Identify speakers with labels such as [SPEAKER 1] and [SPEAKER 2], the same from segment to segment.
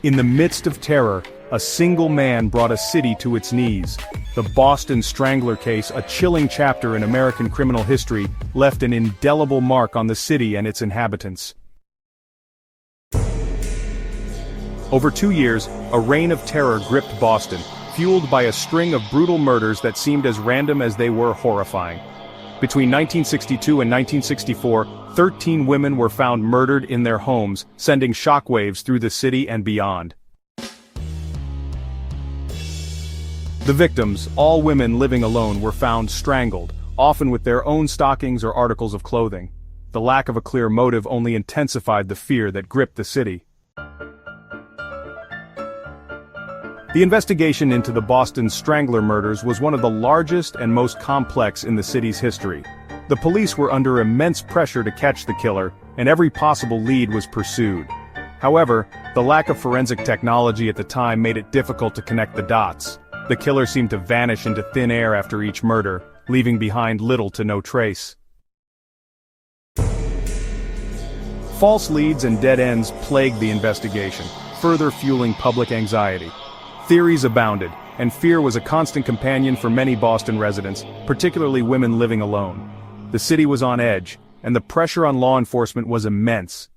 [SPEAKER 1] In the midst of terror, a single man brought a city to its knees. The Boston Strangler case, a chilling chapter in American criminal history, left an indelible mark on the city and its inhabitants. Over 2 years, a reign of terror gripped Boston, fueled by a string of brutal murders that seemed as random as they were horrifying. Between 1962 and 1964, 13 women were found murdered in their homes, sending shockwaves through the city and beyond. The victims, all women living alone, were found strangled, often with their own stockings or articles of clothing. The lack of a clear motive only intensified the fear that gripped the city. The investigation into the Boston Strangler murders was one of the largest and most complex in the city's history. The police were under immense pressure to catch the killer, and every possible lead was pursued. However, the lack of forensic technology at the time made it difficult to connect the dots. The killer seemed to vanish into thin air after each murder, leaving behind little to no trace. False leads and dead ends plagued the investigation, further fueling public anxiety. Theories abounded, and fear was a constant companion for many Boston residents, particularly women living alone. The city was on edge, and the pressure on law enforcement was immense.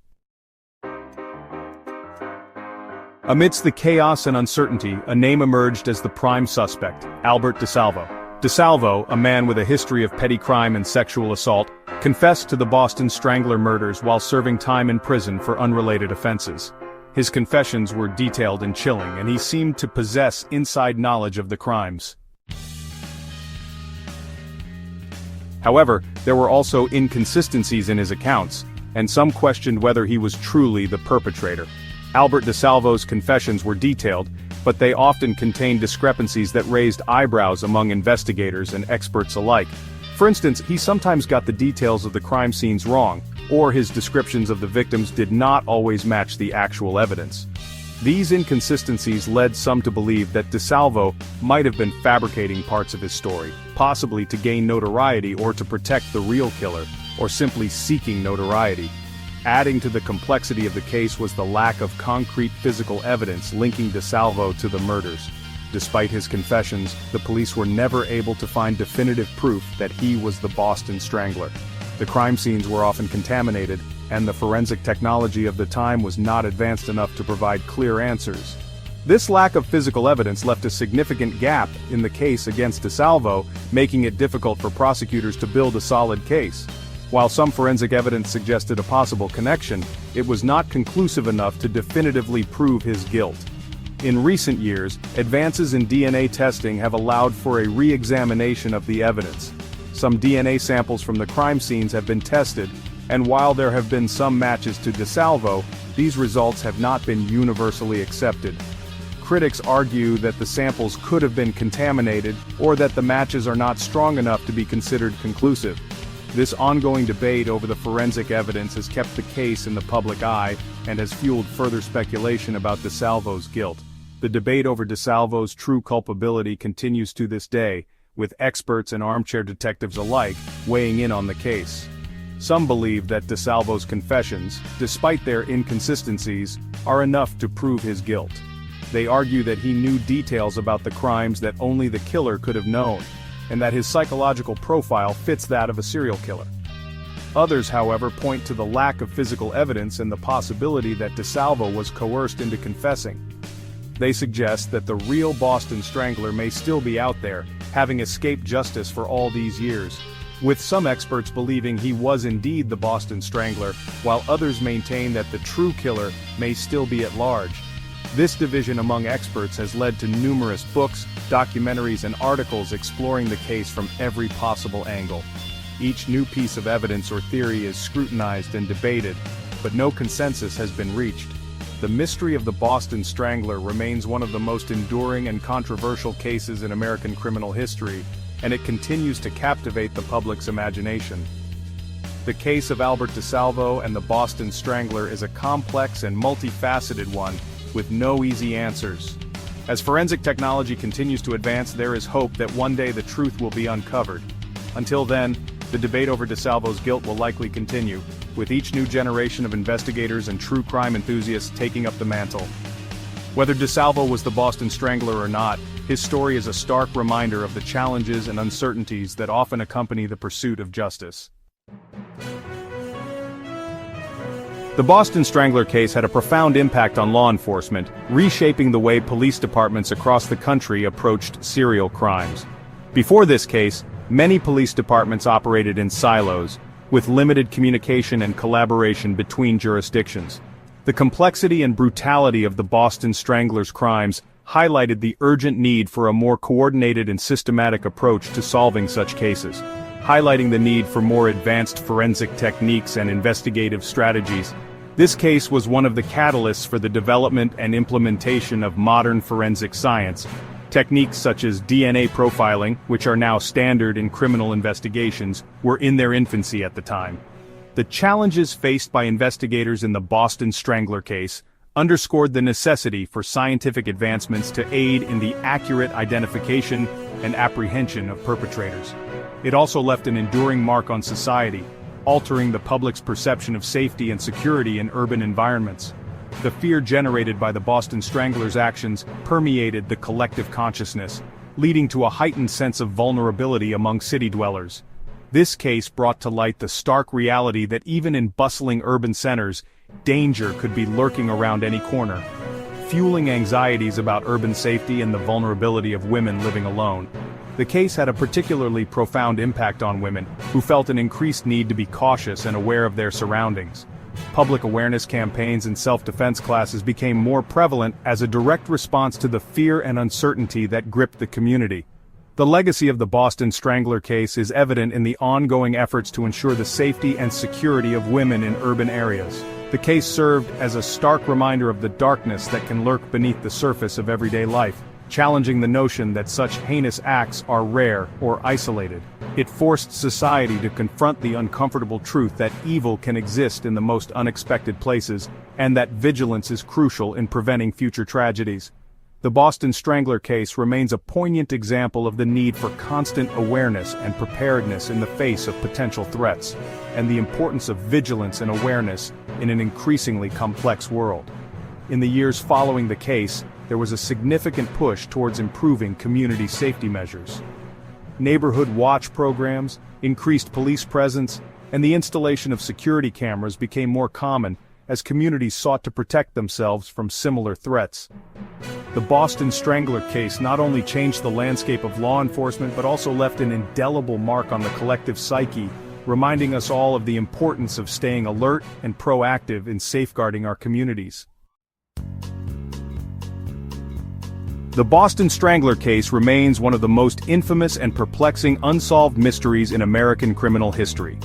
[SPEAKER 1] Amidst the chaos and uncertainty, a name emerged as the prime suspect, Albert DeSalvo. DeSalvo, a man with a history of petty crime and sexual assault, confessed to the Boston Strangler murders while serving time in prison for unrelated offenses. His confessions were detailed and chilling, and he seemed to possess inside knowledge of the crimes. However, there were also inconsistencies in his accounts, and some questioned whether he was truly the perpetrator. Albert DeSalvo's confessions were detailed, but they often contained discrepancies that raised eyebrows among investigators and experts alike. For instance, he sometimes got the details of the crime scenes wrong, or his descriptions of the victims did not always match the actual evidence. These inconsistencies led some to believe that DeSalvo might have been fabricating parts of his story, possibly to gain notoriety or to protect the real killer, or simply seeking notoriety. Adding to the complexity of the case was the lack of concrete physical evidence linking DeSalvo to the murders. Despite his confessions, the police were never able to find definitive proof that he was the Boston Strangler. The crime scenes were often contaminated, and the forensic technology of the time was not advanced enough to provide clear answers. This lack of physical evidence left a significant gap in the case against DeSalvo, making it difficult for prosecutors to build a solid case. While some forensic evidence suggested a possible connection, it was not conclusive enough to definitively prove his guilt. In recent years, advances in DNA testing have allowed for a re-examination of the evidence. Some DNA samples from the crime scenes have been tested, and while there have been some matches to DeSalvo, these results have not been universally accepted. Critics argue that the samples could have been contaminated, or that the matches are not strong enough to be considered conclusive. This ongoing debate over the forensic evidence has kept the case in the public eye, and has fueled further speculation about DeSalvo's guilt. The debate over DeSalvo's true culpability continues to this day, with experts and armchair detectives alike weighing in on the case. Some believe that DeSalvo's confessions, despite their inconsistencies, are enough to prove his guilt. They argue that he knew details about the crimes that only the killer could have known, and that his psychological profile fits that of a serial killer. Others, however, point to the lack of physical evidence and the possibility that DeSalvo was coerced into confessing. They suggest that the real Boston Strangler may still be out there, having escaped justice for all these years, with some experts believing he was indeed the Boston Strangler, while others maintain that the true killer may still be at large. This division among experts has led to numerous books, documentaries, and articles exploring the case from every possible angle. Each new piece of evidence or theory is scrutinized and debated, but no consensus has been reached. The mystery of the Boston Strangler remains one of the most enduring and controversial cases in American criminal history, and it continues to captivate the public's imagination. The case of Albert DeSalvo and the Boston Strangler is a complex and multifaceted one, with no easy answers. As forensic technology continues to advance, there is hope that one day the truth will be uncovered. Until then, the debate over DeSalvo's guilt will likely continue, with each new generation of investigators and true crime enthusiasts taking up the mantle. Whether DeSalvo was the Boston Strangler or not, his story is a stark reminder of the challenges and uncertainties that often accompany the pursuit of justice. The Boston Strangler case had a profound impact on law enforcement, reshaping the way police departments across the country approached serial crimes. Before this case, many police departments operated in silos, with limited communication and collaboration between jurisdictions. The complexity and brutality of the Boston Strangler's crimes highlighted the urgent need for a more coordinated and systematic approach to solving such cases, highlighting the need for more advanced forensic techniques and investigative strategies. This case was one of the catalysts for the development and implementation of modern forensic science. Techniques such as DNA profiling, which are now standard in criminal investigations, were in their infancy at the time. The challenges faced by investigators in the Boston Strangler case underscored the necessity for scientific advancements to aid in the accurate identification and apprehension of perpetrators. It also left an enduring mark on society, altering the public's perception of safety and security in urban environments. The fear generated by the Boston Strangler's actions permeated the collective consciousness, leading to a heightened sense of vulnerability among city dwellers. This case brought to light the stark reality that even in bustling urban centers, danger could be lurking around any corner, fueling anxieties about urban safety and the vulnerability of women living alone. The case had a particularly profound impact on women, who felt an increased need to be cautious and aware of their surroundings. Public awareness campaigns and self-defense classes became more prevalent as a direct response to the fear and uncertainty that gripped the community. The legacy of the Boston Strangler case is evident in the ongoing efforts to ensure the safety and security of women in urban areas. The case served as a stark reminder of the darkness that can lurk beneath the surface of everyday life, challenging the notion that such heinous acts are rare or isolated. It forced society to confront the uncomfortable truth that evil can exist in the most unexpected places, and that vigilance is crucial in preventing future tragedies. The Boston Strangler case remains a poignant example of the need for constant awareness and preparedness in the face of potential threats, and the importance of vigilance and awareness in an increasingly complex world. In the years following the case, there was a significant push towards improving community safety measures. Neighborhood watch programs, increased police presence, and the installation of security cameras became more common as communities sought to protect themselves from similar threats. The Boston Strangler case not only changed the landscape of law enforcement but also left an indelible mark on the collective psyche, reminding us all of the importance of staying alert and proactive in safeguarding our communities. The Boston Strangler case remains one of the most infamous and perplexing unsolved mysteries in American criminal history.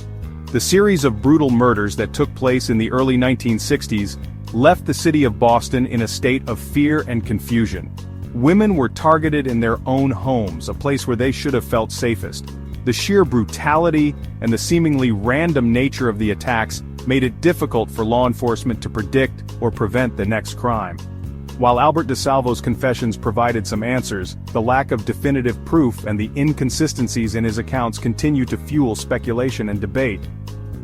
[SPEAKER 1] The series of brutal murders that took place in the early 1960s left the city of Boston in a state of fear and confusion. Women were targeted in their own homes, a place where they should have felt safest. The sheer brutality and the seemingly random nature of the attacks made it difficult for law enforcement to predict or prevent the next crime. While Albert DeSalvo's confessions provided some answers, the lack of definitive proof and the inconsistencies in his accounts continue to fuel speculation and debate.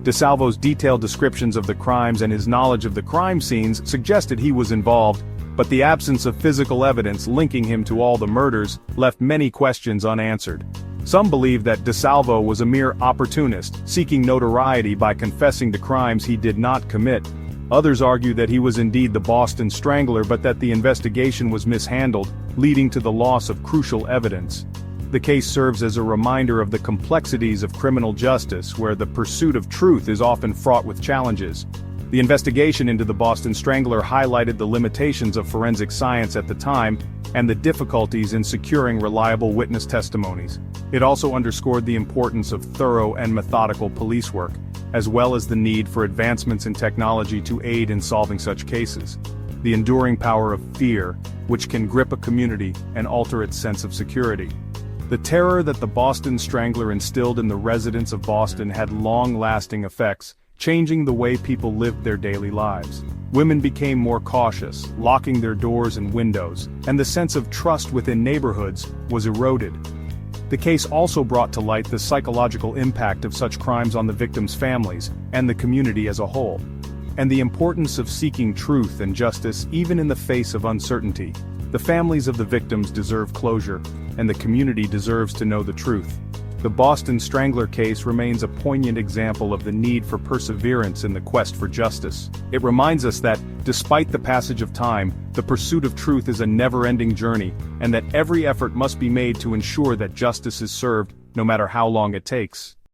[SPEAKER 1] DeSalvo's detailed descriptions of the crimes and his knowledge of the crime scenes suggested he was involved, but the absence of physical evidence linking him to all the murders left many questions unanswered. Some believe that DeSalvo was a mere opportunist, seeking notoriety by confessing to crimes he did not commit. Others argue that he was indeed the Boston Strangler but that the investigation was mishandled, leading to the loss of crucial evidence. The case serves as a reminder of the complexities of criminal justice, where the pursuit of truth is often fraught with challenges. The investigation into the Boston Strangler highlighted the limitations of forensic science at the time and the difficulties in securing reliable witness testimonies. It also underscored the importance of thorough and methodical police work, as well as the need for advancements in technology to aid in solving such cases. The enduring power of fear, which can grip a community and alter its sense of security. The terror that the Boston Strangler instilled in the residents of Boston had long-lasting effects, changing the way people lived their daily lives. Women became more cautious, locking their doors and windows, and the sense of trust within neighborhoods was eroded. The case also brought to light the psychological impact of such crimes on the victims' families and the community as a whole. and the importance of seeking truth and justice even in the face of uncertainty. The families of the victims deserve closure, and the community deserves to know the truth. The Boston Strangler case remains a poignant example of the need for perseverance in the quest for justice. It reminds us that, despite the passage of time, the pursuit of truth is a never-ending journey, and that every effort must be made to ensure that justice is served, no matter how long it takes.